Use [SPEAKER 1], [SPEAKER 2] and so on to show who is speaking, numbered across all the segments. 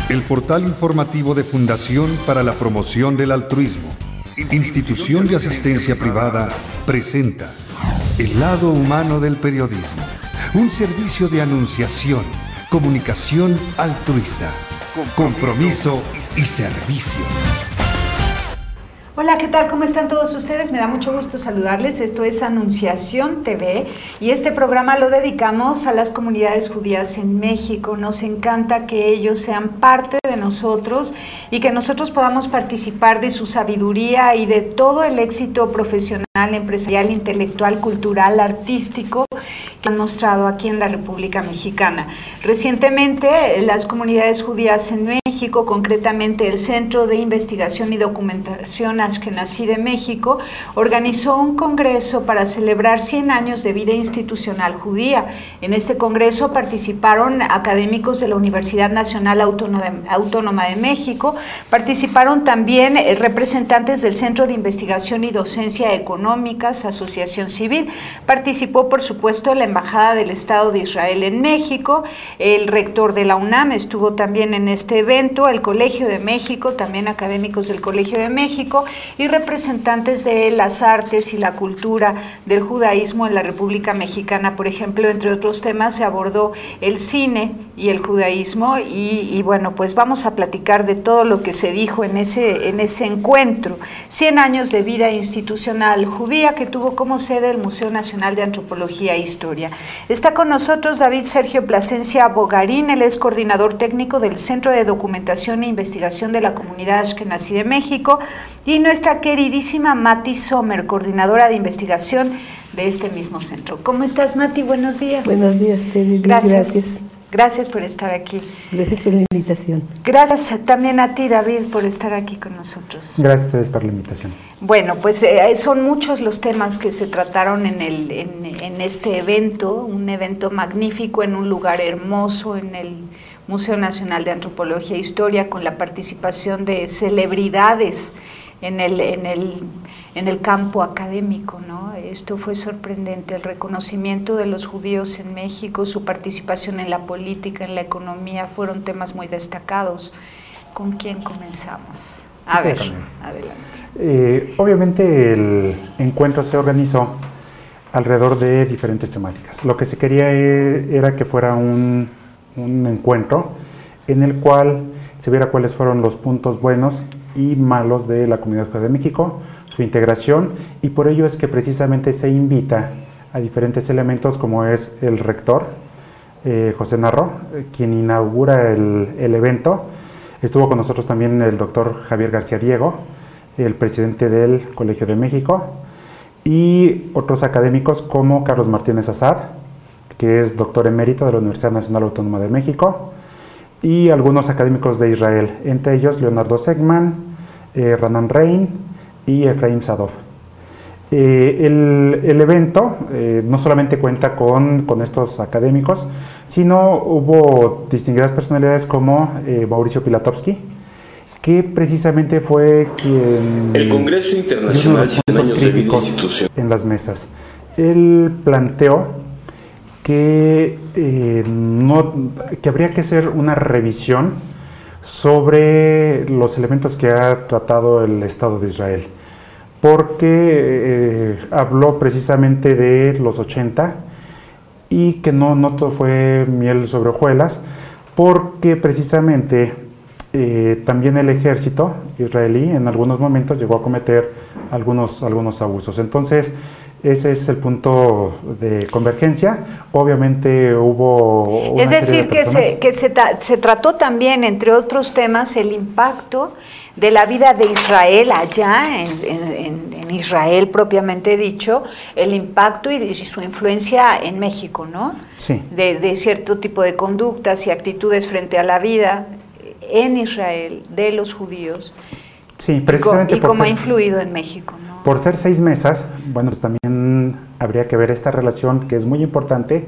[SPEAKER 1] El portal informativo de Fundación para la Promoción del Altruismo, institución de asistencia privada, presenta El lado humano del periodismo, un servicio de anunciación, comunicación altruista, compromiso y servicio.
[SPEAKER 2] Hola, ¿qué tal? ¿Cómo están todos ustedes? Me da mucho gusto saludarles. Esto es Anunciación TV y este programa lo dedicamos a las comunidades judías en México. Nos encanta que ellos sean parte de nosotros y que nosotros podamos participar de su sabiduría y de todo el éxito profesional, empresarial, intelectual, cultural, artístico que han mostrado aquí en la República Mexicana. Recientemente, las comunidades judías en México, concretamente el Centro de Investigación y Documentación Ashkenazí de México, organizó un congreso para celebrar 100 años de vida institucional judía. En este congreso participaron académicos de la Universidad Nacional Autónoma de México, participaron también representantes del Centro de Investigación y Docencia Económicas, Asociación Civil, participó por supuesto la Embajada del Estado de Israel en México, el rector de la UNAM estuvo también en este evento, el Colegio de México, también académicos del Colegio de México y representantes de las artes y la cultura del judaísmo en la República Mexicana. Por ejemplo, entre otros temas se abordó el cine y el judaísmo y bueno, pues vamos a platicar de todo lo que se dijo en ese encuentro. 100 años de vida institucional judía que tuvo como sede el Museo Nacional de Antropología e Historia. Está con nosotros David Sergio Plasencia Bogarín, él es coordinador técnico del Centro de Documentación e Investigación de la Comunidad Ashkenazí de México, y nuestra queridísima Mati Sommer, coordinadora de investigación de este mismo centro. ¿Cómo estás, Mati? Buenos días.
[SPEAKER 3] Buenos días, Teddy. Gracias.
[SPEAKER 2] Gracias por estar aquí.
[SPEAKER 3] Gracias por la invitación.
[SPEAKER 2] Gracias también a ti, David, por estar aquí con nosotros.
[SPEAKER 4] Gracias a ustedes por la invitación.
[SPEAKER 2] Bueno, pues son muchos los temas que se trataron en este evento, un evento magnífico en un lugar hermoso, en el Museo Nacional de Antropología e Historia, con la participación de celebridades en el campo académico, ¿no? Esto fue sorprendente, el reconocimiento de los judíos en México, su participación en la política, en la economía, fueron temas muy destacados. ¿Con quién comenzamos? A ver, adelante.
[SPEAKER 4] Obviamente el encuentro se organizó alrededor de diferentes temáticas. Lo que se quería era que fuera un encuentro en el cual se viera cuáles fueron los puntos buenos y malos de la comunidad judía de México, su integración, y por ello es que precisamente se invita a diferentes elementos como es el rector, José Narro, quien inaugura el evento. Estuvo con nosotros también el doctor Javier García Diego, el presidente del Colegio de México, y otros académicos como Carlos Martínez Assad, que es doctor emérito de la Universidad Nacional Autónoma de México, y algunos académicos de Israel, entre ellos Leonardo Segman, Ranan Rein y Efraim Sadov. El evento no solamente cuenta con estos académicos, sino hubo distinguidas personalidades como Mauricio Pilatovsky, que precisamente fue quien
[SPEAKER 5] el Congreso Internacional
[SPEAKER 4] dio unos puntos críticos en las mesas. Él planteó que habría que hacer una revisión sobre los elementos que ha tratado el Estado de Israel, porque habló precisamente de los 80 y que no todo fue miel sobre hojuelas, porque precisamente también el ejército israelí en algunos momentos llegó a cometer algunos abusos. Entonces, ese es el punto de convergencia. Obviamente hubo una
[SPEAKER 2] es decir,
[SPEAKER 4] que
[SPEAKER 2] se trató también, entre otros temas, el impacto de la vida de Israel allá, en Israel propiamente dicho, el impacto y su influencia en México, ¿no?
[SPEAKER 4] Sí.
[SPEAKER 2] De cierto tipo de conductas y actitudes frente a la vida en Israel, de los judíos.
[SPEAKER 4] Sí, precisamente.
[SPEAKER 2] Y cómo ha influido en México, ¿no?
[SPEAKER 4] Por ser 6 mesas, bueno, pues también habría que ver esta relación que es muy importante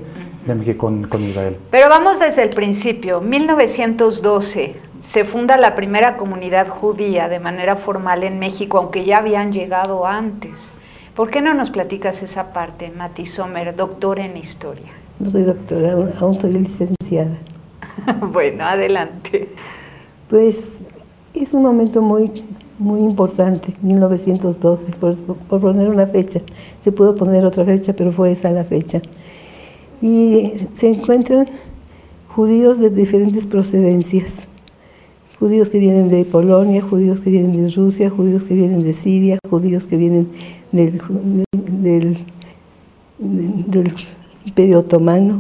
[SPEAKER 4] de México con Israel.
[SPEAKER 2] Pero vamos desde el principio. 1912 se funda la primera comunidad judía de manera formal en México, aunque ya habían llegado antes. ¿Por qué no nos platicas esa parte, Mati Sommer, doctora en historia?
[SPEAKER 3] No soy doctora, aún soy licenciada.
[SPEAKER 2] Bueno, adelante.
[SPEAKER 3] Pues es un momento muy, muy importante, 1912, por poner una fecha. Se pudo poner otra fecha, pero fue esa la fecha. Y se encuentran judíos de diferentes procedencias. Judíos que vienen de Polonia, judíos que vienen de Rusia, judíos que vienen de Siria, judíos que vienen del Imperio Otomano.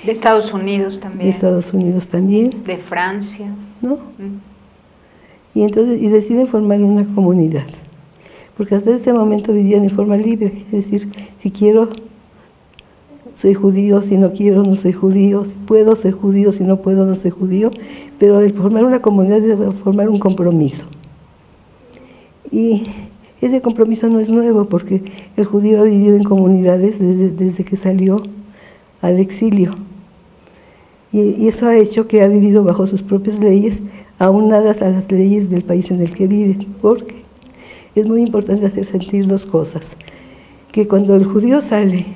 [SPEAKER 2] De Estados Unidos también.
[SPEAKER 3] De Estados Unidos también.
[SPEAKER 2] De Francia.
[SPEAKER 3] ¿No? Y entonces deciden formar una comunidad. Porque hasta ese momento vivían en forma libre. Es decir, si quiero, soy judío, si no quiero, no soy judío, si puedo, soy judío, si no puedo, no soy judío, pero el formar una comunidad es formar un compromiso. Y ese compromiso no es nuevo, porque el judío ha vivido en comunidades desde que salió al exilio. Y eso ha hecho que ha vivido bajo sus propias leyes, aunadas a las leyes del país en el que vive, porque es muy importante hacer sentir dos cosas, que cuando el judío sale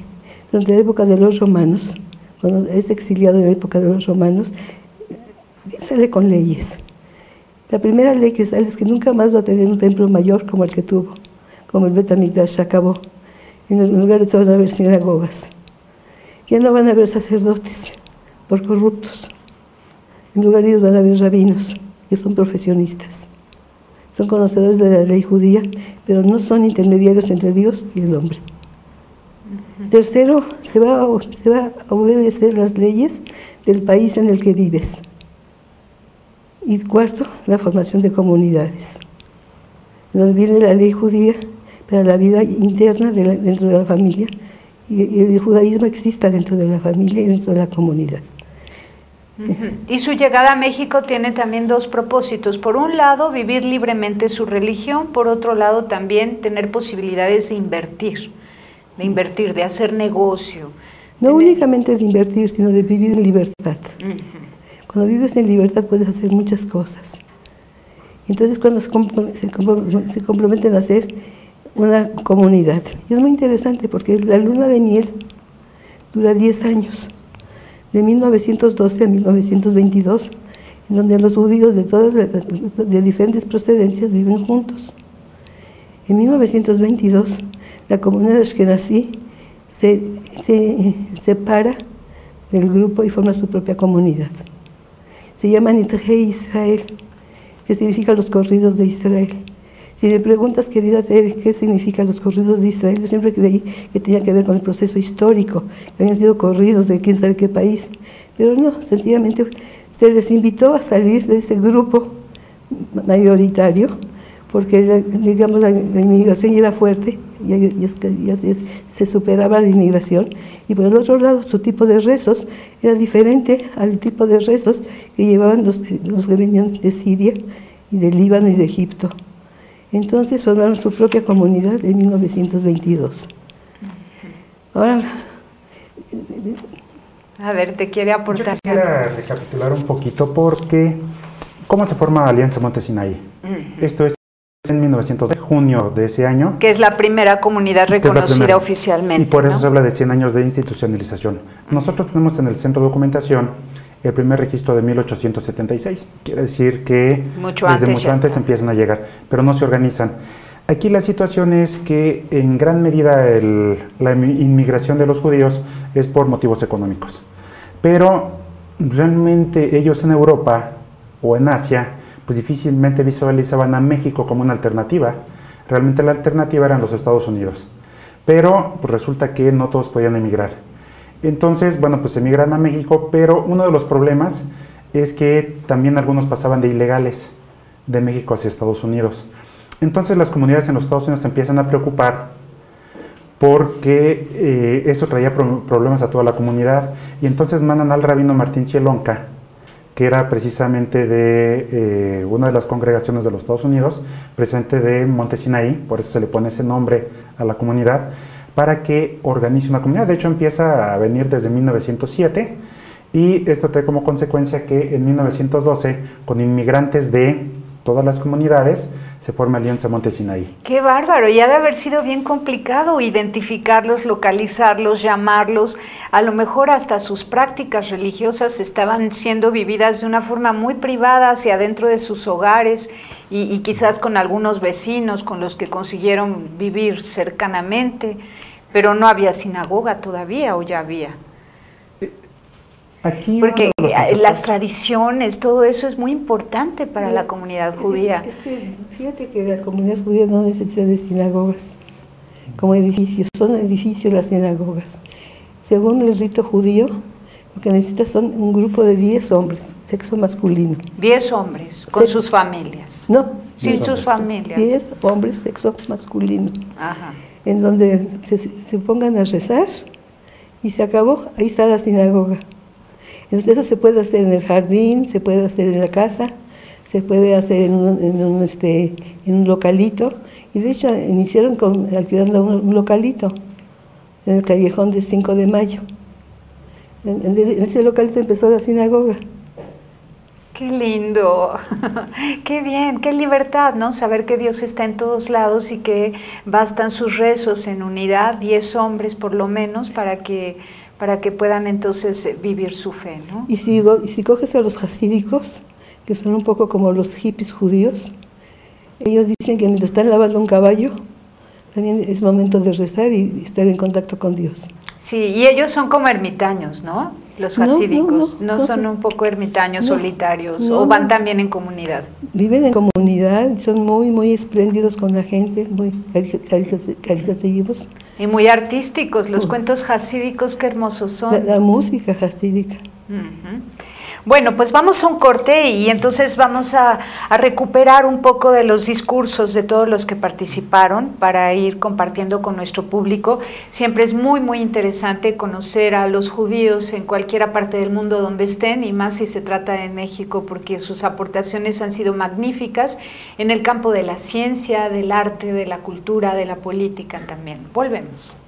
[SPEAKER 3] durante la época de los romanos, cuando es exiliado en la época de los romanos, sale con leyes. La primera ley que sale es que nunca más va a tener un templo mayor como el que tuvo, como el Bet Hamikdash se acabó. En los lugares van a haber sinagogas. Ya no van a haber sacerdotes por corruptos. En lugar de ellos van a haber rabinos, que son profesionistas. Son conocedores de la ley judía, pero no son intermediarios entre Dios y el hombre. Tercero, se va a obedecer las leyes del país en el que vives. Y cuarto, la formación de comunidades, donde viene la ley judía para la vida interna dentro de la familia, y el judaísmo exista dentro de la familia y dentro de la comunidad.
[SPEAKER 2] Y su llegada a México tiene también dos propósitos. Por un lado, vivir libremente su religión. Por otro lado, también tener posibilidades de invertir, de hacer negocio.
[SPEAKER 3] No únicamente de invertir, sino de vivir en libertad. Cuando vives en libertad puedes hacer muchas cosas. Entonces, cuando se comprometen a hacer una comunidad. Y es muy interesante porque la luna de miel dura 10 años. De 1912 a 1922, en donde los judíos de diferentes procedencias viven juntos. En 1922, la comunidad ashkenazí se separa del grupo y forma su propia comunidad. Se llama Nidhei Israel, que significa los corridos de Israel. Si me preguntas, querida Tere, ¿qué significan los corridos de Israel? Yo siempre creí que tenía que ver con el proceso histórico, que habían sido corridos de quién sabe qué país. Pero no, sencillamente se les invitó a salir de ese grupo mayoritario, porque la inmigración ya era fuerte, ya se superaba la inmigración, y por el otro lado su tipo de rezos era diferente al tipo de rezos que llevaban los que venían de Siria, y de Líbano y de Egipto. Entonces formaron su propia comunidad en 1922. Ahora,
[SPEAKER 2] a ver, te quiere aportar.
[SPEAKER 4] Yo quisiera recapitular un poquito porque ¿cómo se forma Alianza Monte Sinaí? Esto es en 1900, de junio de ese año.
[SPEAKER 2] Que es la primera comunidad reconocida oficialmente.
[SPEAKER 4] Y por eso
[SPEAKER 2] ¿no?
[SPEAKER 4] se habla de 100 años de institucionalización. Nosotros tenemos en el Centro de Documentación el primer registro de 1876. Quiere decir que desde mucho antes empiezan a llegar, pero no se organizan. Aquí la situación es que en gran medida la inmigración de los judíos es por motivos económicos. Pero realmente ellos en Europa o en Asia, pues difícilmente visualizaban a México como una alternativa. Realmente la alternativa eran los Estados Unidos. Pero pues resulta que no todos podían emigrar. Entonces, bueno, pues emigran a México, pero uno de los problemas es que también algunos pasaban de ilegales de México hacia Estados Unidos. Entonces las comunidades en los Estados Unidos se empiezan a preocupar porque eso traía problemas a toda la comunidad, y entonces mandan al rabino Martín Chielonka, que era precisamente de una de las congregaciones de los Estados Unidos, presidente de Monte Sinaí, por eso se le pone ese nombre a la comunidad, para que organice una comunidad. De hecho empieza a venir desde 1907, y esto trae como consecuencia que en 1912, con inmigrantes de todas las comunidades, se forma Alianza Monte Sinaí.
[SPEAKER 2] ¡Qué bárbaro! Y ha de haber sido bien complicado identificarlos, localizarlos, llamarlos. A lo mejor hasta sus prácticas religiosas estaban siendo vividas de una forma muy privada hacia adentro de sus hogares y quizás con algunos vecinos con los que consiguieron vivir cercanamente, pero no había sinagoga todavía, ¿o ya había?
[SPEAKER 4] Aquí
[SPEAKER 2] porque las tradiciones, todo eso es muy importante para la comunidad judía.
[SPEAKER 3] Fíjate que la comunidad judía no necesita de sinagogas como edificios, son edificios las sinagogas. Según el rito judío, lo que necesita son un grupo de 10 hombres, sexo masculino.
[SPEAKER 2] 10 hombres, con sus familias.
[SPEAKER 3] No.
[SPEAKER 2] Sin sus familias.
[SPEAKER 3] 10 hombres, sexo masculino.
[SPEAKER 2] Ajá.
[SPEAKER 3] En donde se pongan a rezar y se acabó, ahí está la sinagoga. Entonces eso se puede hacer en el jardín, se puede hacer en la casa, se puede hacer en un localito. Y de hecho iniciaron alquilando un localito en el callejón de 5 de Mayo. En ese localito empezó la sinagoga.
[SPEAKER 2] ¡Qué lindo! ¡Qué bien! ¡Qué libertad!, ¿no? Saber que Dios está en todos lados y que bastan sus rezos en unidad, 10 hombres por lo menos, para que puedan entonces vivir su fe, ¿no?
[SPEAKER 3] Y si coges a los hasídicos, que son un poco como los hippies judíos, ellos dicen que mientras están lavando un caballo, también es momento de rezar y estar en contacto con Dios.
[SPEAKER 2] Sí, y ellos son como ermitaños, ¿no? Los hasídicos, ¿no son un poco ermitaños, solitarios, o van también en comunidad?
[SPEAKER 3] Viven en comunidad, son muy, muy espléndidos con la gente, muy caritativos.
[SPEAKER 2] Y muy artísticos, los cuentos hasídicos, qué hermosos son.
[SPEAKER 3] La música hasídica.
[SPEAKER 2] Bueno, pues vamos a un corte y entonces vamos a recuperar un poco de los discursos de todos los que participaron para ir compartiendo con nuestro público. Siempre es muy, muy interesante conocer a los judíos en cualquier parte del mundo donde estén, y más si se trata de México, porque sus aportaciones han sido magníficas en el campo de la ciencia, del arte, de la cultura, de la política también. Volvemos.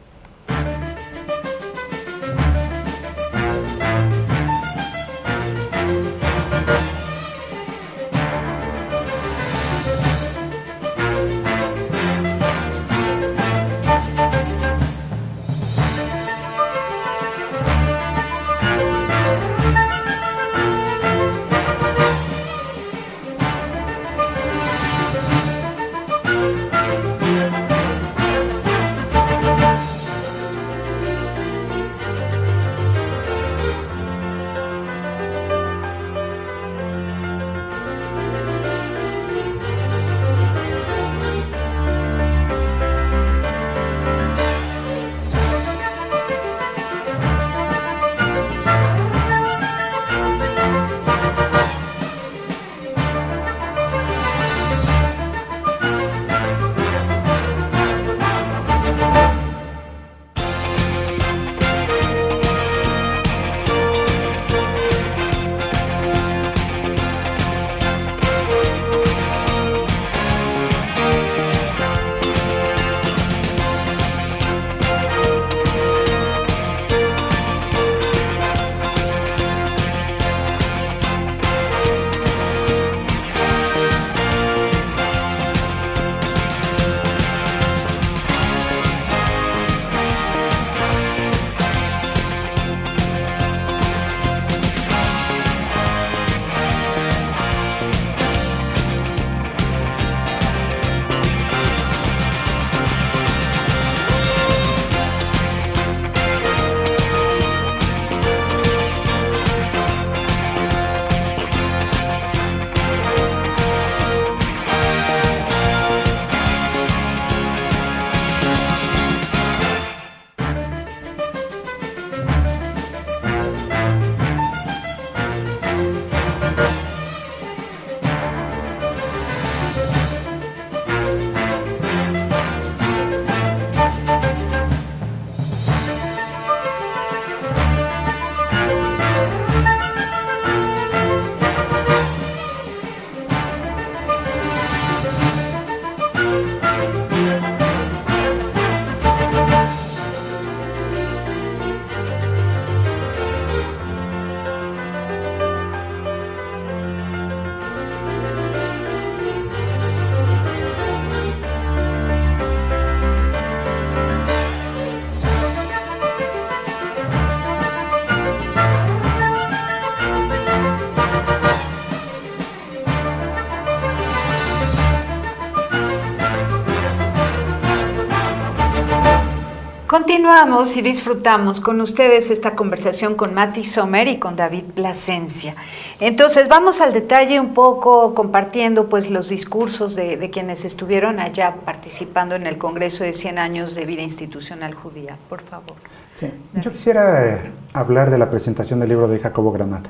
[SPEAKER 2] Continuamos y disfrutamos con ustedes esta conversación con Mati Sommer y con David Plasencia. Entonces vamos al detalle un poco compartiendo pues los discursos de quienes estuvieron allá participando en el Congreso de 100 años de vida institucional judía. Por favor.
[SPEAKER 4] Sí. Yo quisiera hablar de la presentación del libro de Jacobo Granat.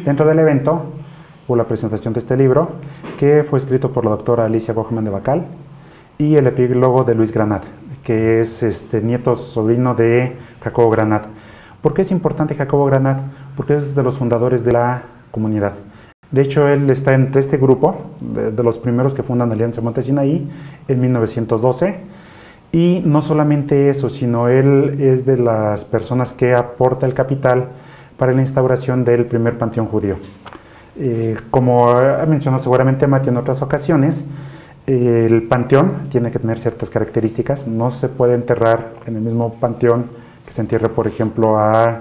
[SPEAKER 4] Dentro del evento hubo la presentación de este libro que fue escrito por la doctora Alicia Bochman de Bacal y el epílogo de Luis Granat, que es nieto sobrino de Jacobo Granat. ¿Por qué es importante Jacobo Granat? Porque es de los fundadores de la comunidad. De hecho, él está entre este grupo, de los primeros que fundan Alianza Monte Sinaí en 1912. Y no solamente eso, sino él es de las personas que aporta el capital para la instauración del primer panteón judío. Como ha mencionado seguramente Mati en otras ocasiones, el panteón tiene que tener ciertas características. No se puede enterrar en el mismo panteón que se entierre, por ejemplo, a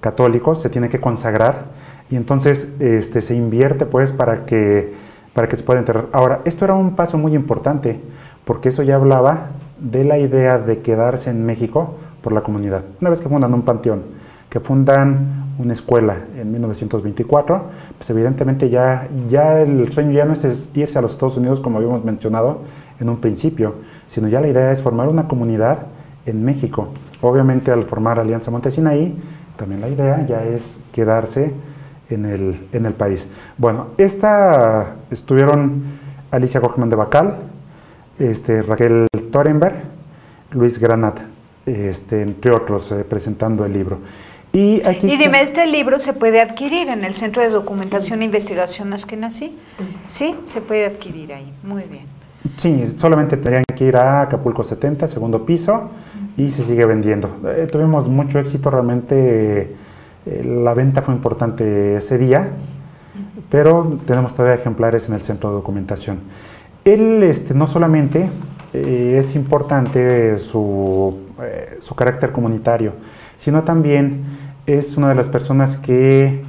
[SPEAKER 4] católicos. Se tiene que consagrar y entonces se invierte pues para que se pueda enterrar. Ahora, esto era un paso muy importante porque eso ya hablaba de la idea de quedarse en México por la comunidad. Una vez que fundan un panteón, que fundan una escuela en 1924, pues evidentemente ya el sueño ya no es irse a los Estados Unidos como habíamos mencionado en un principio, sino ya la idea es formar una comunidad en México. Obviamente al formar Alianza Monte Sinaí, también la idea ya es quedarse en el país. Bueno, estuvieron Alicia Bochman de Bacal, Raquel Thorenberg, Luis Granat, entre otros, presentando el libro. Y
[SPEAKER 2] dime, ¿este libro se puede adquirir en el Centro de Documentación e Investigación Ashkenazí? Sí, se puede adquirir ahí, muy bien.
[SPEAKER 4] Sí, solamente tendrían que ir a Acapulco 70, segundo piso, y se sigue vendiendo. Tuvimos mucho éxito, realmente la venta fue importante ese día, pero tenemos todavía ejemplares en el Centro de Documentación. Él no solamente es importante su carácter comunitario, sino también es una de las personas que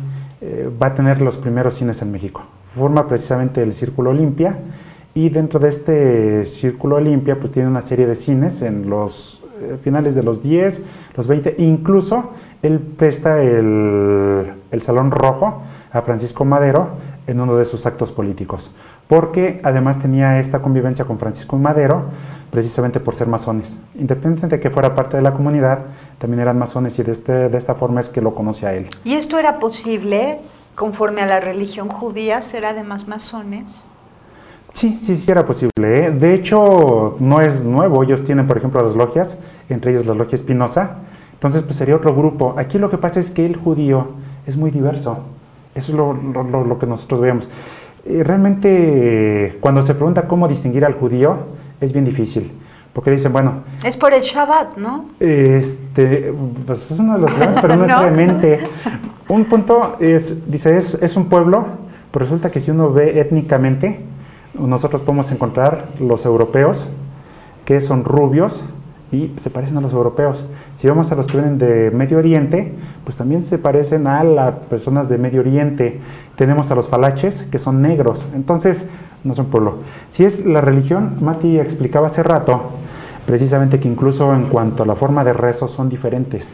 [SPEAKER 4] va a tener los primeros cines en México. Forma precisamente el Círculo Olimpia y dentro de este Círculo Olimpia pues tiene una serie de cines en los finales de los 10, los 20, incluso él presta el Salón Rojo a Francisco Madero en uno de sus actos políticos, porque además tenía esta convivencia con Francisco Madero precisamente por ser masones. Independientemente de que fuera parte de la comunidad, también eran masones y de esta forma es que lo conoce a él.
[SPEAKER 2] ¿Y esto era posible conforme a la religión judía, ser además masones?
[SPEAKER 4] Sí era posible, ¿eh? De hecho, no es nuevo. Ellos tienen, por ejemplo, las logias, entre ellas la logia Espinosa. Entonces, pues sería otro grupo. Aquí lo que pasa es que el judío es muy diverso. Eso es lo que nosotros vemos. Realmente, cuando se pregunta cómo distinguir al judío, es bien difícil. Porque dicen, bueno...
[SPEAKER 2] Es por el Shabbat, ¿no?
[SPEAKER 4] Pues es uno de los grandes, pero no necesariamente. Un punto es un pueblo, pero resulta que si uno ve étnicamente, nosotros podemos encontrar los europeos, que son rubios, y se parecen a los europeos. Si vamos a los que vienen de Medio Oriente, pues también se parecen a las personas de Medio Oriente. Tenemos a los falaches, que son negros. Entonces, no es un pueblo. Si es la religión, Mati explicaba hace rato, precisamente que incluso en cuanto a la forma de rezo son diferentes.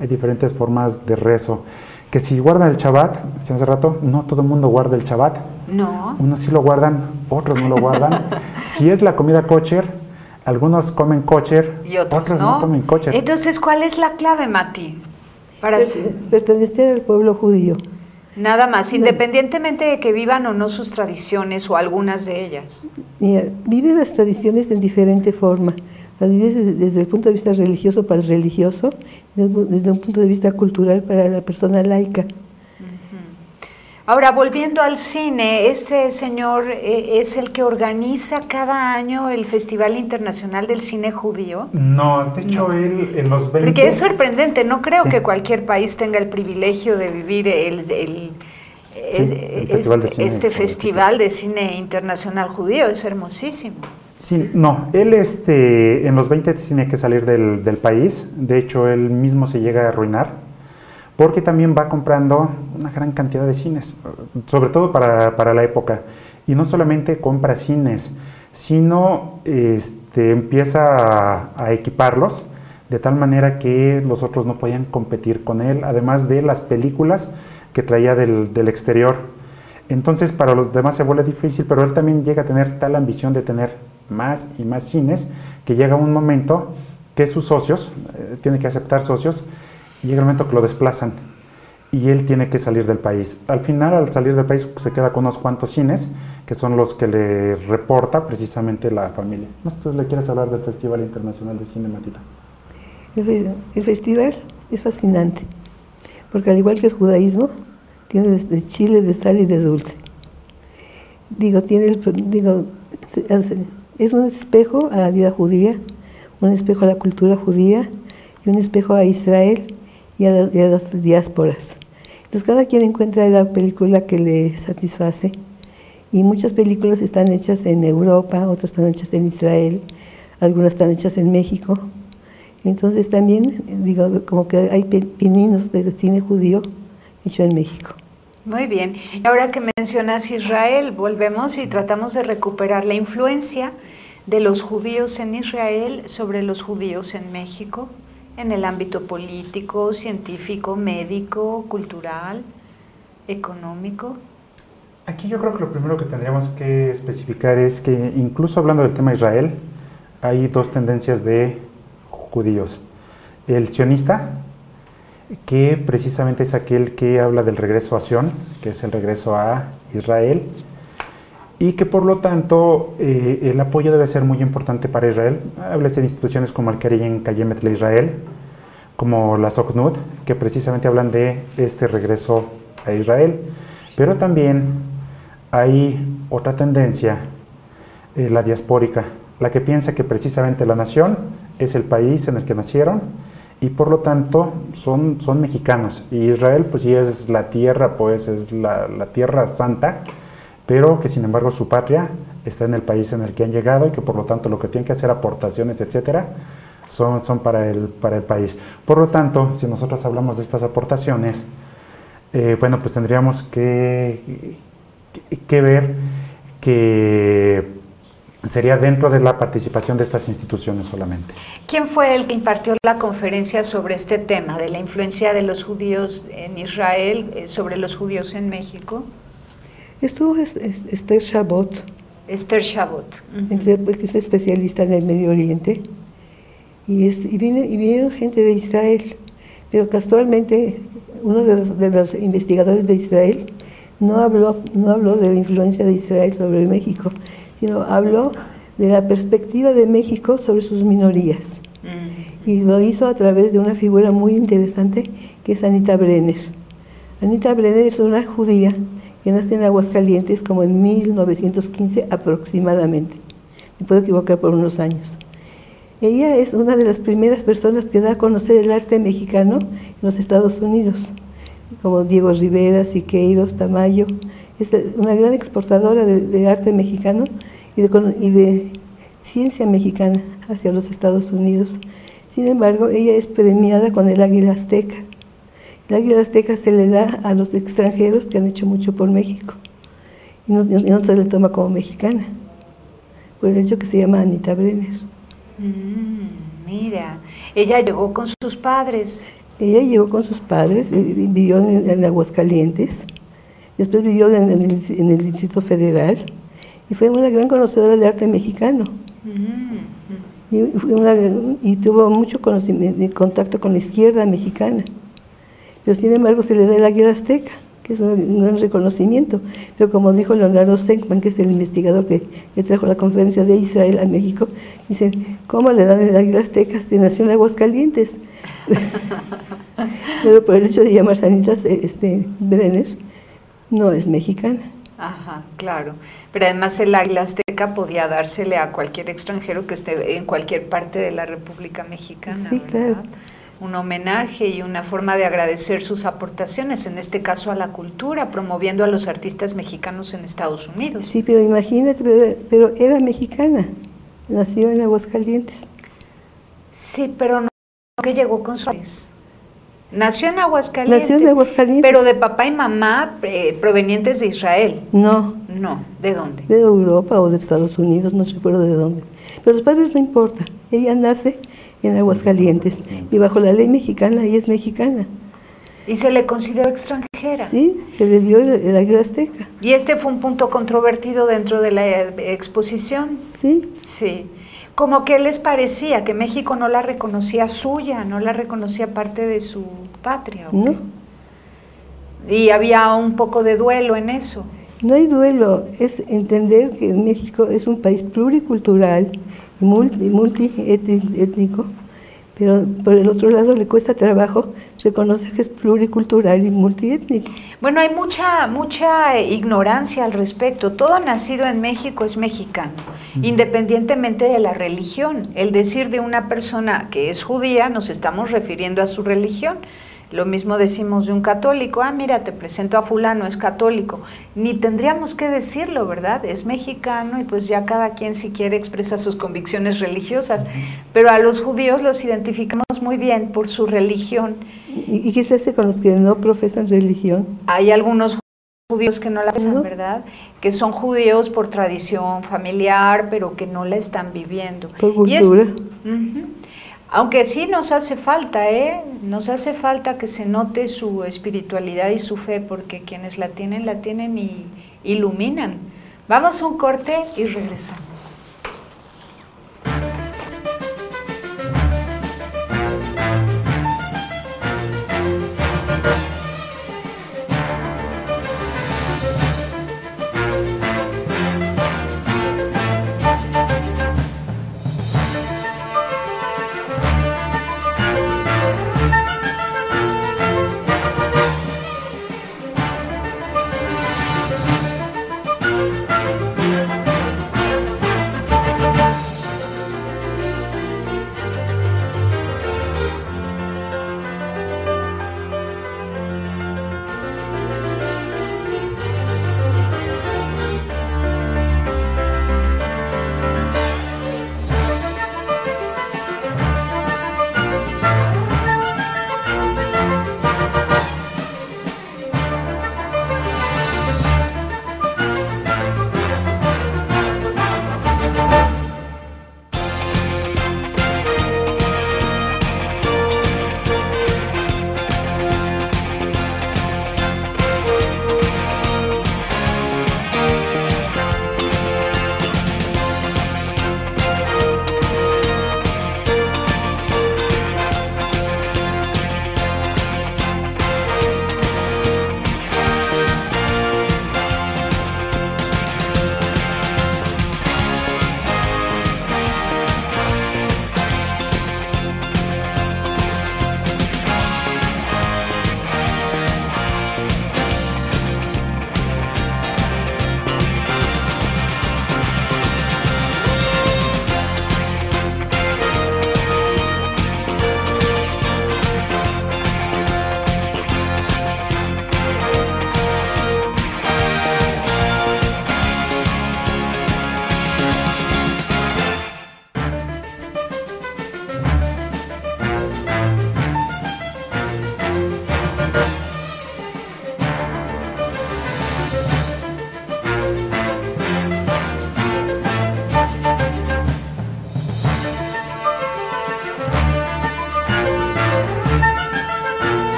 [SPEAKER 4] Hay diferentes formas de rezo. Que si guardan el Shabbat, hace rato, no todo el mundo guarda el Shabbat.
[SPEAKER 2] No.
[SPEAKER 4] Unos sí lo guardan, otros no lo guardan. Si es la comida kosher, algunos comen kosher
[SPEAKER 2] y otros no
[SPEAKER 4] comen kosher.
[SPEAKER 2] Entonces, ¿cuál es la clave, Mati? Para
[SPEAKER 3] pertenecer al pueblo judío.
[SPEAKER 2] Nada más, independientemente de que vivan o no sus tradiciones o algunas de ellas.
[SPEAKER 3] Mira, vive las tradiciones en diferente forma. Las vives desde el punto de vista religioso para el religioso, desde un punto de vista cultural para la persona laica.
[SPEAKER 2] Ahora, volviendo al cine, este señor es el que organiza cada año el Festival Internacional del Cine Judío.
[SPEAKER 4] No, de hecho él en los 20...
[SPEAKER 2] Porque es sorprendente, no creo que cualquier país tenga el privilegio de vivir este Festival de Cine Internacional Judío, es hermosísimo.
[SPEAKER 4] Sí, no, él en los 20 tiene que salir del país, de hecho él mismo se llega a arruinar, porque también va comprando una gran cantidad de cines, sobre todo para la época. Y no solamente compra cines, sino empieza a equiparlos de tal manera que los otros no podían competir con él, además de las películas que traía del exterior. Entonces para los demás se vuelve difícil, pero él también llega a tener tal ambición de tener más y más cines, que llega un momento que sus socios, tiene que aceptar socios, y llega el momento que lo desplazan y él tiene que salir del país. Al final, al salir del país, pues, se queda con unos cuantos cines, que son los que le reporta precisamente la familia. No sé si tú le quieres hablar del Festival Internacional de Cine, Matita.
[SPEAKER 3] El festival es fascinante, porque al igual que el judaísmo, tiene de chile, de sal y de dulce. Es un espejo a la vida judía, un espejo a la cultura judía y un espejo a Israel y a las diásporas. Entonces cada quien encuentra la película que le satisface, y muchas películas están hechas en Europa, otras están hechas en Israel, algunas están hechas en México. Entonces también, como que hay pininos de cine judío hecho en México.
[SPEAKER 2] Muy bien. Ahora que mencionas Israel, volvemos y tratamos de recuperar la influencia de los judíos en Israel sobre los judíos en México, en el ámbito político, científico, médico, cultural, económico.
[SPEAKER 4] Aquí yo creo que lo primero que tendríamos que especificar es que, incluso hablando del tema Israel, hay dos tendencias de judíos. El sionista, que precisamente es aquel que habla del regreso a Sion, que es el regreso a Israel, y que por lo tanto el apoyo debe ser muy importante para Israel. Habla de instituciones como el Keren Kayemet le Israel, como la Sokhnut, que precisamente hablan de este regreso a Israel. Pero también hay otra tendencia, la diaspórica, la que piensa que precisamente la nación es el país en el que nacieron y por lo tanto son mexicanos. Y Israel pues sí es la tierra, pues es la tierra santa, pero que sin embargo su patria está en el país en el que han llegado y que por lo tanto lo que tienen que hacer, aportaciones, etcétera, son para el país. Por lo tanto, si nosotros hablamos de estas aportaciones, bueno, pues tendríamos que ver que sería dentro de la participación de estas instituciones solamente.
[SPEAKER 2] ¿Quién fue el que impartió la conferencia sobre este tema, de la influencia de los judíos en Israel sobre los judíos en México?
[SPEAKER 3] Estuvo Esther Chabot.
[SPEAKER 2] Esther Chabot.
[SPEAKER 3] Que es especialista en el Medio Oriente. Y vinieron gente de Israel, pero casualmente uno de los investigadores de Israel no habló de la influencia de Israel sobre México, sino habló de la perspectiva de México sobre sus minorías. Y lo hizo a través de una figura muy interesante que es Anita Brenner. Anita Brenner es una judía que nace en Aguascalientes como en 1915 aproximadamente. Me puedo equivocar por unos años. Ella es una de las primeras personas que da a conocer el arte mexicano en los Estados Unidos, como Diego Rivera, Siqueiros, Tamayo. Es una gran exportadora de arte mexicano y de ciencia mexicana hacia los Estados Unidos. Sin embargo, ella es premiada con el Águila Azteca. El Águila Azteca se le da a los extranjeros que han hecho mucho por México y no se le toma como mexicana, por el hecho que se llama Anita Brenner.
[SPEAKER 2] Mira, ella llegó con sus padres.
[SPEAKER 3] Ella llegó con sus padres, vivió en Aguascalientes, después vivió en el Distrito Federal y fue una gran conocedora de arte mexicano. Y tuvo mucho conocimiento y contacto con la izquierda mexicana. Pero sin embargo se le da el Águila Azteca, que es un gran reconocimiento. Pero como dijo Leonardo Senkman, que es el investigador que trajo la conferencia de Israel a México, dice, ¿cómo le dan el Águila Azteca si nació en Aguascalientes? Pero por el hecho de llamarse Anita Brenner, no es mexicana.
[SPEAKER 2] Ajá, claro. Pero además el Águila Azteca podía dársele a cualquier extranjero que esté en cualquier parte de la República Mexicana.
[SPEAKER 3] Sí,
[SPEAKER 2] ¿verdad?
[SPEAKER 3] claro.
[SPEAKER 2] Un homenaje y una forma de agradecer sus aportaciones, en este caso a la cultura, promoviendo a los artistas mexicanos en Estados Unidos.
[SPEAKER 3] Sí, pero imagínate, pero era mexicana, nació en Aguascalientes.
[SPEAKER 2] Sí, pero no que llegó con sus padres. Nació en Aguascalientes.
[SPEAKER 3] Nació en Aguascalientes.
[SPEAKER 2] Pero de papá y mamá provenientes de Israel.
[SPEAKER 3] No.
[SPEAKER 2] No, ¿de dónde?
[SPEAKER 3] De Europa o de Estados Unidos, no recuerdo de dónde. Pero los padres no importa. Ella nace en Aguascalientes. Y bajo la ley mexicana, ella es mexicana.
[SPEAKER 2] ¿Y se le consideró extranjera?
[SPEAKER 3] Sí, se le dio el águila azteca.
[SPEAKER 2] ¿Y este fue un punto controvertido dentro de la exposición?
[SPEAKER 3] Sí.
[SPEAKER 2] Sí. ¿Cómo que les parecía? ¿Que México no la reconocía suya, no la reconocía parte de su patria? ¿O
[SPEAKER 3] No.
[SPEAKER 2] qué? Y había un poco de duelo en eso.
[SPEAKER 3] No hay duelo, es entender que México es un país pluricultural, multiétnico, pero por el otro lado le cuesta trabajo reconocer que es pluricultural y multiétnico.
[SPEAKER 2] Bueno, hay mucha ignorancia al respecto. Todo nacido en México es mexicano, independientemente de la religión. El decir de una persona que es judía, nos estamos refiriendo a su religión. Lo mismo decimos de un católico, mira, te presento a fulano, es católico. Ni tendríamos que decirlo, ¿verdad? Es mexicano y pues ya cada quien si quiere expresa sus convicciones religiosas. Pero a los judíos los identificamos muy bien por su religión.
[SPEAKER 3] ¿Y qué se hace con los que no profesan religión?
[SPEAKER 2] Hay algunos judíos que no la profesan, ¿verdad? Que son judíos por tradición familiar, pero que no la están viviendo.
[SPEAKER 3] Por cultura.
[SPEAKER 2] Aunque sí nos hace falta, nos hace falta que se note su espiritualidad y su fe, porque quienes la tienen y iluminan. Vamos a un corte y regresamos.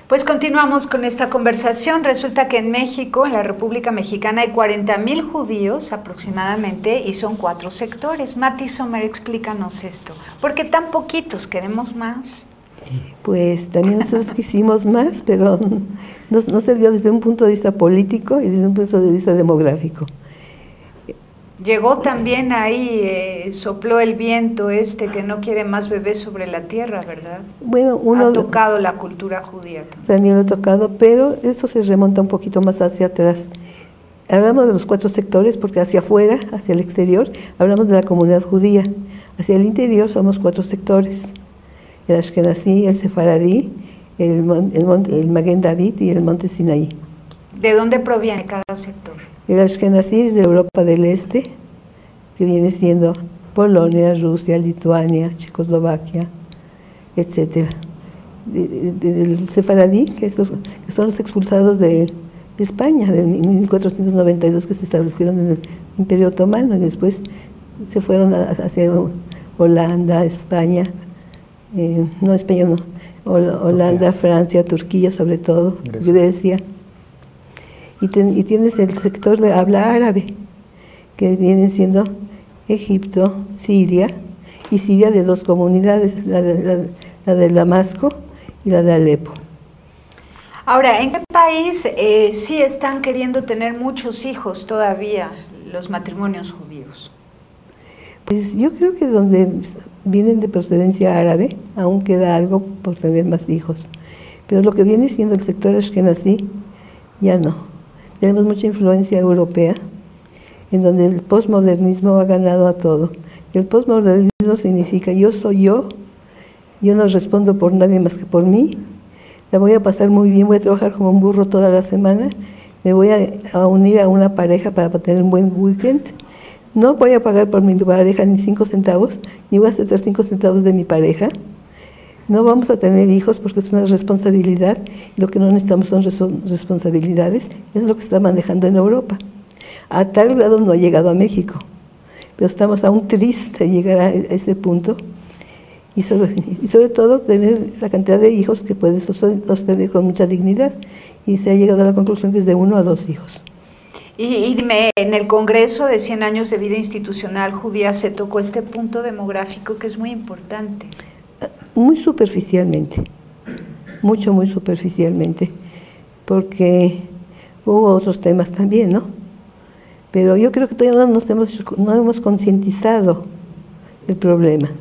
[SPEAKER 2] Pues continuamos con esta conversación. Resulta que en México, en la República Mexicana, hay 40,000 judíos aproximadamente y son 4 sectores. Mati Sommer, explícanos esto. ¿Por qué tan poquitos? ¿Queremos más?
[SPEAKER 3] Pues también nosotros quisimos más, pero no se dio desde un punto de vista político y desde un punto de vista demográfico.
[SPEAKER 2] Llegó también ahí, sopló el viento que no quiere más bebés sobre la tierra, ¿verdad?
[SPEAKER 3] Bueno,
[SPEAKER 2] ha tocado la cultura judía también.
[SPEAKER 3] También lo ha tocado, pero esto se remonta un poquito más hacia atrás. Hablamos de los 4 sectores porque hacia afuera, hacia el exterior, hablamos de la comunidad judía. Hacia el interior somos 4 sectores: el Ashkenazí, el Sefaradí, el Maguen David y el Monte Sinaí.
[SPEAKER 2] ¿De dónde proviene cada sector?
[SPEAKER 3] El Ashkenazí es de Europa del Este, que viene siendo Polonia, Rusia, Lituania, Checoslovaquia, etc. Del Sefaradí, que son los expulsados de España, de 1492, que se establecieron en el Imperio Otomano, y después se fueron hacia Holanda, España, Holanda, Francia, Turquía sobre todo, Grecia. Y tienes el sector de habla árabe, que viene siendo Egipto, Siria, y Siria de 2 comunidades, la de Damasco y la de Alepo.
[SPEAKER 2] Ahora, ¿en qué país sí están queriendo tener muchos hijos todavía los matrimonios judíos?
[SPEAKER 3] Pues yo creo que donde vienen de procedencia árabe, aún queda algo por tener más hijos. Pero lo que viene siendo el sector ashkenazí, ya no. Tenemos mucha influencia europea, en donde el posmodernismo ha ganado a todo. El posmodernismo significa yo soy yo no respondo por nadie más que por mí, la voy a pasar muy bien, voy a trabajar como un burro toda la semana, me voy a unir a una pareja para tener un buen weekend, no voy a pagar por mi pareja ni 5 centavos, ni voy a aceptar 5 centavos de mi pareja, no vamos a tener hijos porque es una responsabilidad, y lo que no necesitamos son responsabilidades, es lo que se está manejando en Europa. A tal grado no ha llegado a México, pero estamos aún tristes de llegar a ese punto, y sobre todo tener la cantidad de hijos que puedes sostener con mucha dignidad, y se ha llegado a la conclusión que es de 1 a 2 hijos.
[SPEAKER 2] Y dime, en el Congreso de 100 años de vida institucional judía se tocó este punto demográfico que es muy importante.
[SPEAKER 3] Muy superficialmente, muy superficialmente, porque hubo otros temas también, ¿no? Pero yo creo que todavía no hemos concientizado el problema.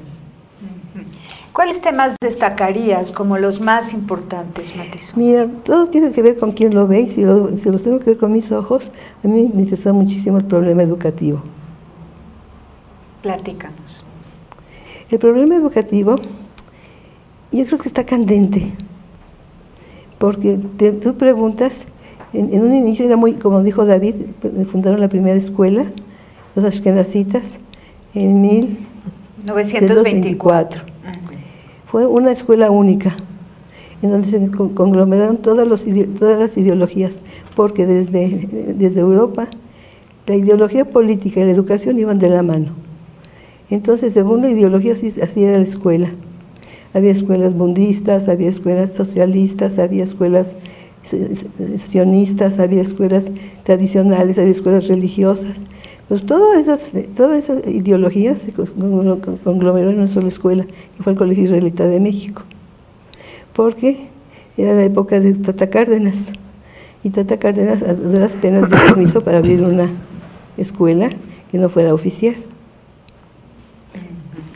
[SPEAKER 2] ¿Cuáles temas destacarías como los más importantes, Matisol?
[SPEAKER 3] Mira, todo tiene que ver con quién lo ve, y si los tengo que ver con mis ojos, a mí me interesa muchísimo el problema educativo.
[SPEAKER 2] Platícanos.
[SPEAKER 3] El problema educativo, yo creo que está candente, porque tú preguntas, en un inicio era muy, como dijo David, fundaron la primera escuela, los ashkenazitas, en 1924. Fue una escuela única, en donde se conglomeraron todas las ideologías, porque desde Europa la ideología política y la educación iban de la mano. Entonces, según la ideología, así era la escuela. Había escuelas budistas, había escuelas socialistas, había escuelas sionistas, había escuelas tradicionales, había escuelas religiosas. Pues todas esas ideologías se conglomeró en una sola escuela, que fue el Colegio Israelita de México, porque era la época de Tata Cárdenas, y Tata Cárdenas a duras penas dio permiso para abrir una escuela que no fuera oficial.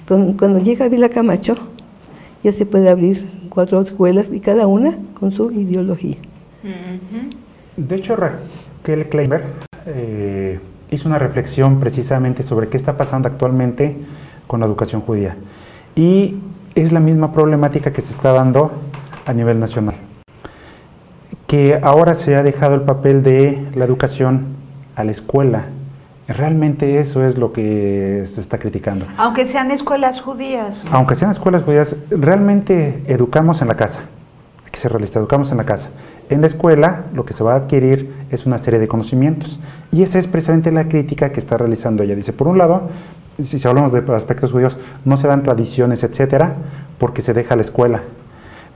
[SPEAKER 3] Cuando llega Ávila Camacho, ya se puede abrir 4 escuelas, y cada una con su ideología.
[SPEAKER 4] De hecho, Raquel Kleinberg hizo una reflexión precisamente sobre qué está pasando actualmente con la educación judía. Y es la misma problemática que se está dando a nivel nacional. Que ahora se ha dejado el papel de la educación a la escuela. Realmente eso es lo que se está criticando.
[SPEAKER 2] Aunque sean escuelas judías.
[SPEAKER 4] Aunque sean escuelas judías, realmente educamos en la casa. Hay que ser realista, educamos en la casa. En la escuela lo que se va a adquirir es una serie de conocimientos, y esa es precisamente la crítica que está realizando ella. Dice, por un lado, si hablamos de aspectos judíos, no se dan tradiciones, etcétera, porque se deja la escuela,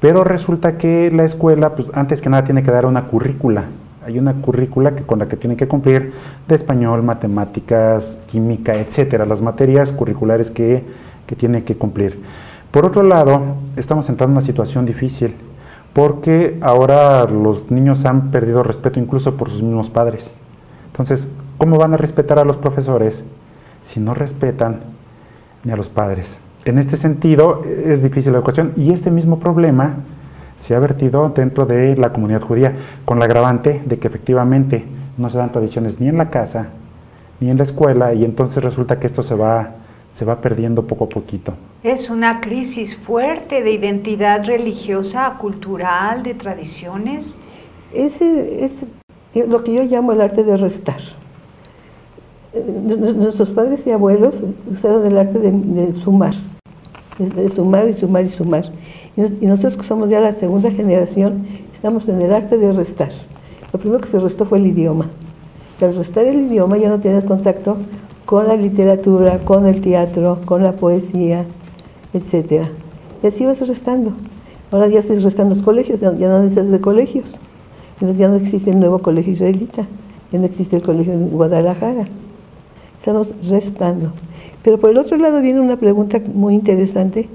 [SPEAKER 4] pero resulta que la escuela, pues antes que nada tiene que dar una currícula. Hay una currícula con la que tienen que cumplir de español, matemáticas, química, etcétera, las materias curriculares que tienen que cumplir. Por otro lado, estamos entrando en una situación difícil, porque ahora los niños han perdido respeto incluso por sus mismos padres. Entonces, ¿cómo van a respetar a los profesores si no respetan ni a los padres. En este sentido, es difícil la educación, y este mismo problema se ha vertido dentro de la comunidad judía, con la agravante de que efectivamente no se dan tradiciones ni en la casa, ni en la escuela, y entonces resulta que esto se va perdiendo poco a poquito.
[SPEAKER 2] Es una crisis fuerte de identidad religiosa, cultural, de tradiciones.
[SPEAKER 3] Ese es lo que yo llamo el arte de restar. Nuestros padres y abuelos usaron el arte de sumar, de sumar y sumar y sumar. Y nosotros, que somos ya la segunda generación, estamos en el arte de restar. Lo primero que se restó fue el idioma. Y al restar el idioma ya no tienes contacto con la literatura, con el teatro, con la poesía, etc. Y así vas restando. Ahora ya se restan los colegios, ya no necesitas de colegios. Entonces ya no existe el nuevo colegio israelita, ya no existe el colegio en Guadalajara. Estamos restando. Pero por el otro lado viene una pregunta muy interesante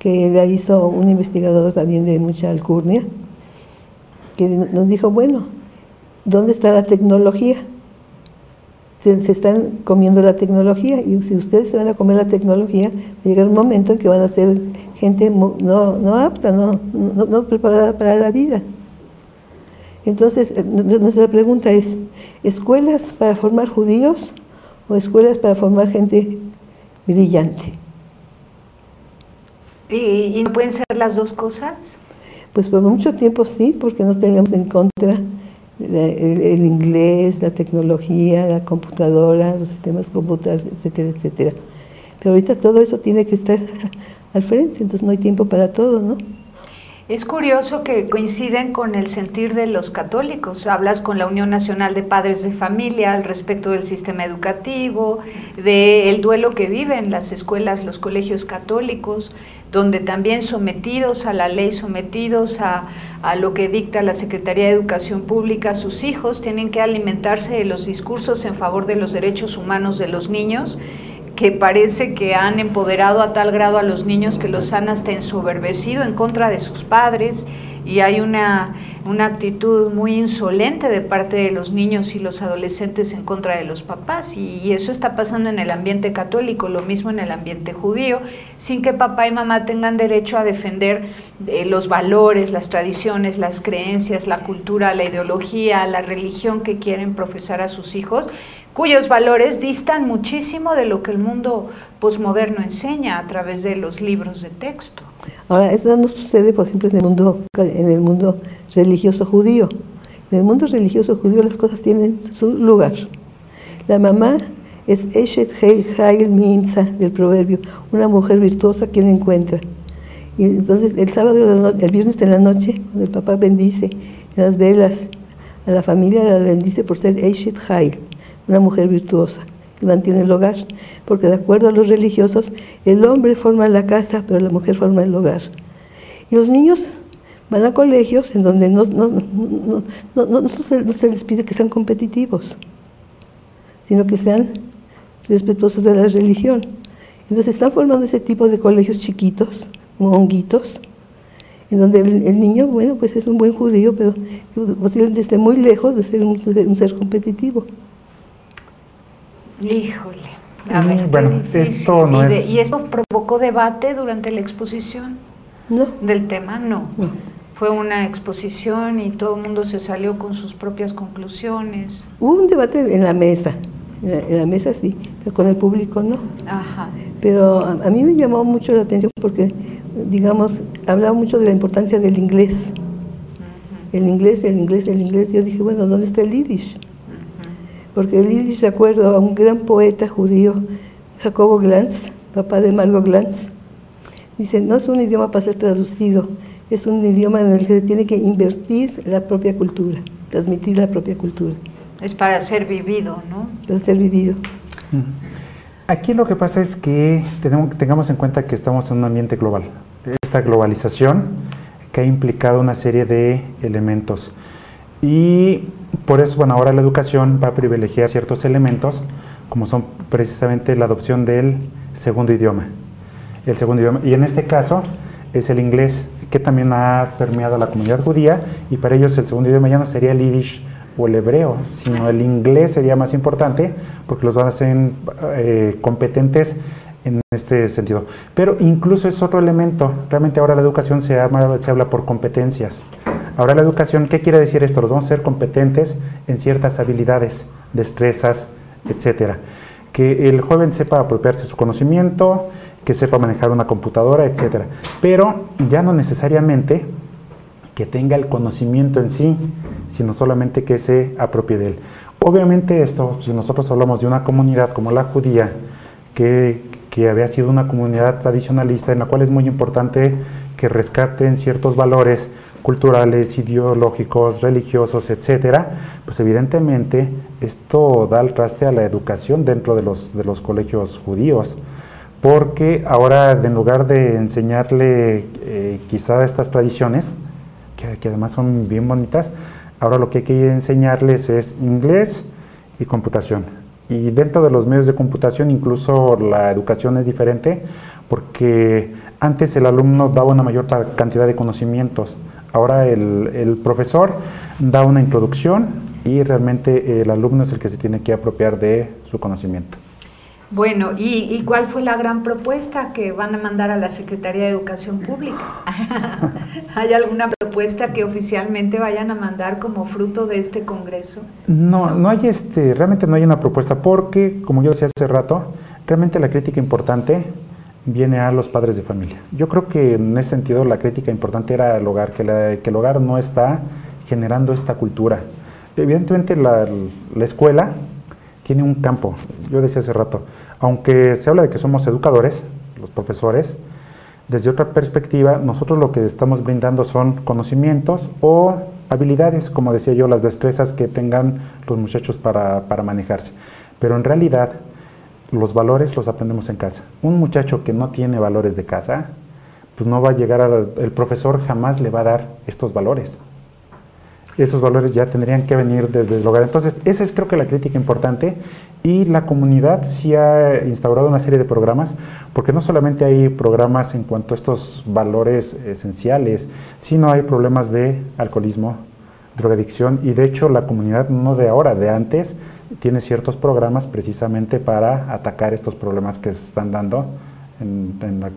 [SPEAKER 3] que la hizo un investigador también de mucha alcurnia, que nos dijo, bueno, ¿dónde está la tecnología? Se están comiendo la tecnología, y si ustedes se van a comer la tecnología, va a llegar un momento en que van a ser gente no apta, no preparada para la vida. Entonces, nuestra pregunta es, ¿escuelas para formar judíos o escuelas para formar gente brillante?
[SPEAKER 2] ¿Y no pueden ser las dos cosas?
[SPEAKER 3] Pues por mucho tiempo sí, porque no teníamos en contra el inglés, la tecnología, la computadora, los sistemas computables, etcétera, etcétera. Pero ahorita todo eso tiene que estar al frente, entonces no hay tiempo para todo, ¿no?
[SPEAKER 2] Es curioso que coinciden con el sentir de los católicos. Hablas con la Unión Nacional de Padres de Familia al respecto del sistema educativo, del duelo que viven las escuelas, los colegios católicos, donde también sometidos a la ley, sometidos a lo que dicta la Secretaría de Educación Pública, sus hijos tienen que alimentarse de los discursos en favor de los derechos humanos de los niños, que parece que han empoderado a tal grado a los niños que los han hasta ensoberbecido en contra de sus padres, y hay una actitud muy insolente de parte de los niños y los adolescentes en contra de los papás, y eso está pasando en el ambiente católico, lo mismo en el ambiente judío, sin que papá y mamá tengan derecho a defender los valores, las tradiciones, las creencias, la cultura, la ideología, la religión que quieren profesar a sus hijos, cuyos valores distan muchísimo de lo que el mundo posmoderno enseña a través de los libros de texto.
[SPEAKER 3] Ahora, eso no sucede, por ejemplo, en el mundo religioso judío. En el mundo religioso judío las cosas tienen su lugar. La mamá es Eshet Hail Mimsa, del proverbio, una mujer virtuosa quien encuentra. Y entonces el viernes en la noche, cuando el papá bendice en las velas a la familia, la bendice por ser Eshet Hail, una mujer virtuosa que mantiene el hogar, porque de acuerdo a los religiosos el hombre forma la casa, pero la mujer forma el hogar. Y los niños van a colegios en donde no se les pide que sean competitivos, sino que sean respetuosos de la religión. Entonces están formando ese tipo de colegios chiquitos, como honguitos, en donde el niño, bueno, pues es un buen judío, pero posiblemente esté muy lejos de ser un ser competitivo.
[SPEAKER 2] Híjole, a ver,
[SPEAKER 4] bueno, esto no es...
[SPEAKER 2] ¿Y esto provocó debate durante la exposición?
[SPEAKER 3] No.
[SPEAKER 2] ¿Del tema? No.
[SPEAKER 3] No.
[SPEAKER 2] Fue una exposición y todo el mundo se salió con sus propias conclusiones.
[SPEAKER 3] Hubo un debate en la mesa sí, pero con el público no.
[SPEAKER 2] Ajá.
[SPEAKER 3] Pero a mí me llamó mucho la atención porque, digamos, hablaba mucho de la importancia del inglés. Uh-huh. El inglés. Yo dije, bueno, ¿dónde está el yiddish? Porque el yiddish, de acuerdo a un gran poeta judío, Jacobo Glantz, papá de Margot Glantz, dice, no es un idioma para ser traducido, es un idioma en el que se tiene que invertir la propia cultura, transmitir la propia cultura.
[SPEAKER 2] Es para ser vivido, ¿no?
[SPEAKER 3] Para ser vivido.
[SPEAKER 4] Aquí lo que pasa es que tengamos en cuenta que estamos en un ambiente global. Esta globalización que ha implicado una serie de elementos. Y por eso, bueno, ahora la educación va a privilegiar ciertos elementos, como son precisamente la adopción del segundo idioma. El segundo idioma, y en este caso es el inglés, que también ha permeado a la comunidad judía, y para ellos el segundo idioma ya no sería el yiddish o el hebreo, sino el inglés sería más importante porque los van a hacer competentes en este sentido. Pero incluso es otro elemento. Realmente ahora la educación se habla por competencias. Ahora la educación, ¿qué quiere decir esto? Los vamos a hacer competentes en ciertas habilidades, destrezas, etcétera. Que el joven sepa apropiarse de su conocimiento, que sepa manejar una computadora, etcétera. Pero ya no necesariamente que tenga el conocimiento en sí, sino solamente que se apropie de él. Obviamente esto, si nosotros hablamos de una comunidad como la judía, que había sido una comunidad tradicionalista en la cual es muy importante que rescaten ciertos valores culturales, ideológicos, religiosos, etcétera, pues evidentemente esto da el traste a la educación dentro de los colegios judíos, porque ahora en lugar de enseñarle quizá estas tradiciones, que además son bien bonitas, ahora lo que hay que enseñarles es inglés y computación. Y dentro de los medios de computación incluso la educación es diferente, porque antes el alumno daba una mayor cantidad de conocimientos. Ahora el profesor da una introducción y realmente el alumno es el que se tiene que apropiar de su conocimiento.
[SPEAKER 2] Bueno, ¿y cuál fue la gran propuesta que van a mandar a la Secretaría de Educación Pública? ¿Hay alguna propuesta que oficialmente vayan a mandar como fruto de este congreso?
[SPEAKER 4] No hay realmente no hay una propuesta, porque, como yo decía hace rato, realmente la crítica importante viene a los padres de familia. Yo creo que en ese sentido la crítica importante era el hogar, que el hogar no está generando esta cultura. Evidentemente la escuela tiene un campo, yo decía hace rato, aunque se habla de que somos educadores, los profesores, desde otra perspectiva, nosotros lo que estamos brindando son conocimientos o habilidades, como decía yo, las destrezas que tengan los muchachos para manejarse. Pero en realidad, los valores los aprendemos en casa. Un muchacho que no tiene valores de casa, pues no va a llegar el profesor jamás le va a dar estos valores. Esos valores ya tendrían que venir desde el hogar. Entonces, esa es creo que la crítica importante, y la comunidad sí ha instaurado una serie de programas, porque no solamente hay programas en cuanto a estos valores esenciales, sino hay problemas de alcoholismo, drogadicción, y de hecho la comunidad, no de ahora, de antes, tiene ciertos programas precisamente para atacar estos problemas que se están dando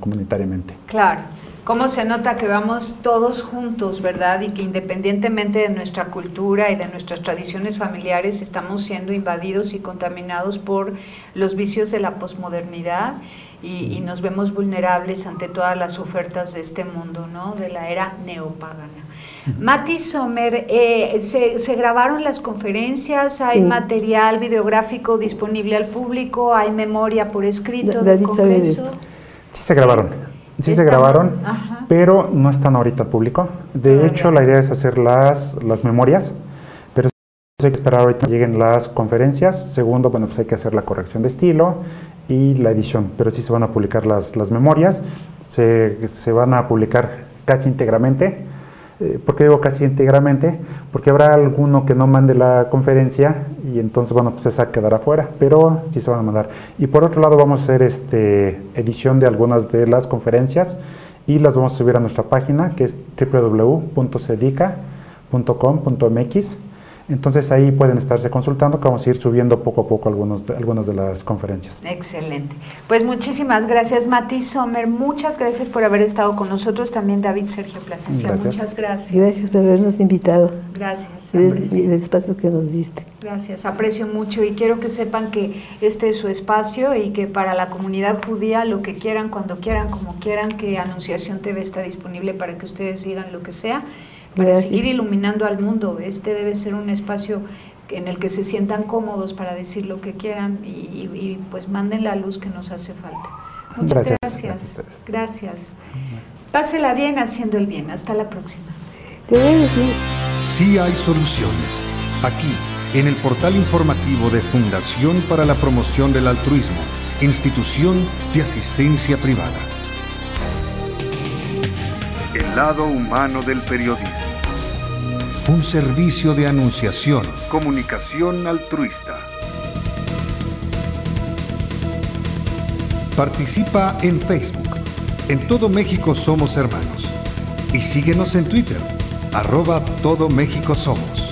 [SPEAKER 4] comunitariamente.
[SPEAKER 2] Claro. ¿Cómo se nota que vamos todos juntos, verdad? Y que independientemente de nuestra cultura y de nuestras tradiciones familiares, estamos siendo invadidos y contaminados por los vicios de la posmodernidad y nos vemos vulnerables ante todas las ofertas de este mundo, ¿no? De la era neopagana. Mati Sommer, ¿se grabaron las conferencias? ¿Hay material videográfico disponible al público? ¿Hay memoria por escrito del Congreso?
[SPEAKER 4] Sí se grabaron. Sí se grabaron, pero no están ahorita al público. De hecho, la idea es hacer las memorias, pero hay que esperar ahorita que lleguen las conferencias. Segundo, bueno, pues hay que hacer la corrección de estilo y la edición, pero sí se van a publicar las memorias. Se van a publicar casi íntegramente. ¿Por qué digo casi íntegramente? Porque habrá alguno que no mande la conferencia y entonces, bueno, pues esa quedará fuera, pero sí se van a mandar. Y por otro lado vamos a hacer edición de algunas de las conferencias y las vamos a subir a nuestra página, que es www.cedica.com.mx. Entonces ahí pueden estarse consultando, que vamos a ir subiendo poco a poco algunas de las conferencias.
[SPEAKER 2] Excelente. Pues muchísimas gracias, Mati Sommer. Muchas gracias por haber estado con nosotros. También David Sergio Plasencia. Muchas gracias.
[SPEAKER 3] Gracias por habernos invitado.
[SPEAKER 2] Gracias.
[SPEAKER 3] Y el espacio que nos diste.
[SPEAKER 2] Gracias, aprecio mucho y quiero que sepan que este es su espacio y que para la comunidad judía lo que quieran, cuando quieran, como quieran, que Anunciación TV está disponible para que ustedes digan lo que sea. Para seguir iluminando al mundo. Este debe ser un espacio en el que se sientan cómodos para decir lo que quieran y pues manden la luz que nos hace falta. Muchas gracias. Gracias. Pásela bien haciendo el bien. Hasta la próxima.
[SPEAKER 1] Sí hay soluciones. Aquí, en el portal informativo de Fundación para la Promoción del Altruismo, Institución de Asistencia Privada. El lado humano del periodismo. Un servicio de anunciación, comunicación altruista. Participa en Facebook. En Todo México Somos Hermanos. Y síguenos en Twitter, @TodoMéxicoSomos.